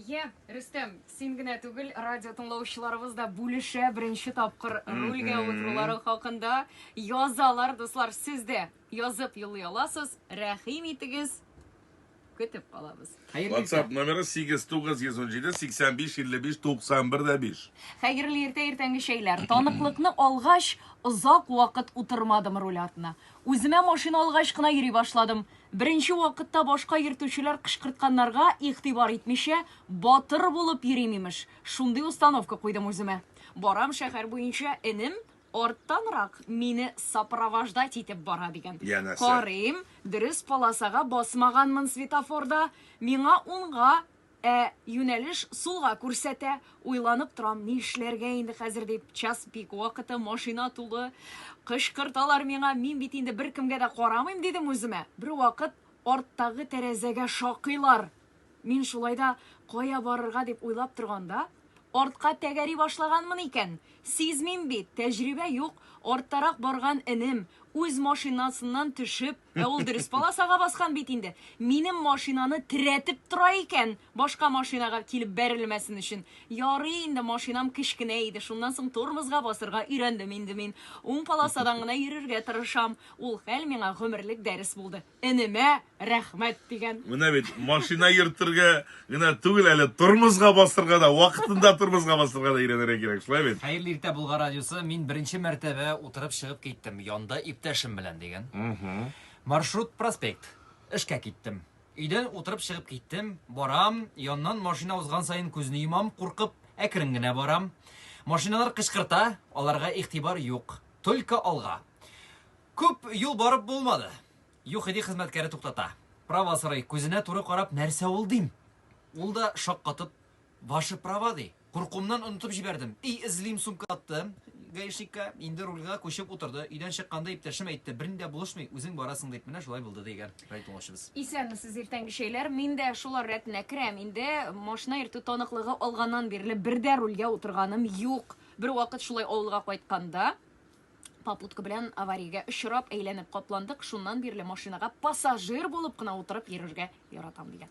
Рөстәм, син генә түгел, радио тыңлаучыларыбыз да бүлешә беренче тапкыр рольгә утырулары хакында язалар, дуслар, сез дә язып юллый аласыз. Рәхим итегез. Көтеп калабыз. WhatsApp номері 8917-85-55-91-5. Хәерле иртә иртәнге шәйләр. Таныклыкны алгач, озак вакыт утырмадым роль артына. Үземә машина алгач кына йөри башладым. Беренче вакытта башка йөртүчеләр кычкыртканнарга игътибар итмичә, батыр булып йөрим имеш. Шундый установка куйдым үземә. Барам шәһәр буенча, энем арттанрак мине сопровождать итеп бара дигән. Карыйм, дөрес полосага басмаганмын светофорда, миңа уңга, юнәлеш сулга күрсәтә. Уйланып торам, ни эшләргә инде хәзер дип, час пик вакыты, машина тулы. Кышкырталар миңа, мин бит инде беркемгә дә карамыйм дидем үземә. Бер вакыт арттагы тәрәзәгә шакыйлар. Мин шулайда кая барырга дип уйлап торганда, артка тәгәри башлаганмын икән. Сизмим бит, тәҗрибә юк. Арттарак барган энем үз машинасыннан төшеп, ул дөрес полосага баскан бит инде. Минем машинаны терәтеп тора икән, башка машинага килеп бәрелмәсен өчен. Ярый инде, машинам кечкенә иде. Шуннан соң тормозга басырга өйрәндем инде мин. Уң полосадан гына йөрергә тырышам. Ул хәл миңа гомерлек дәрес булды. Энемә рәхмәт дигән. Менә бит машина йөртергә генә түгел, әле тормозга басырга да, вакытында тормозга басырга да өйрәнергә кирәк, шулай бит? Хәерле иртә Булгар радиосы, мин беренче мәртәбә утырып чыгып киттем. Янда иптәшем белән дигән. Маршрут проспект. Эшкә киттем. Өйдән утырып чыгып киттем. Барам, яннан машина узган сайын күзне йомам, куркып, әкрен генә барам. Машиналар кычкырта, аларга игътибар юк. Только алга. Күп юл барып булмады. Юхиди хезмәткәре туктата. Права сорый, күзенә туры карап, нәрсә ул дим? Ул да шаккатып, "Ваше право" ди. Куркумнан онытып җибәрдем. Эзлим сумкатты. Гаишикка инде рульга күчеп утырды. Өйдән чыкканда иптәшем әйтте, "Бернидә булышмый, үзең барасың" дип, менә шулай булды дигән. Райтылышыбыз. Исәнмесез иртәнге шәйләр, мин дә шулар рәтенә керәм. Инде машина йөртү таныклыгы алганнан бирле бердә рульгә утырганым юк. Бер вакыт шулай авылга кайтканда, попутка белән авариягә очрап, әйләнеп капландык. Шуннан бирле машинага пассажир булып кына утырып йөрергә яратам дигән.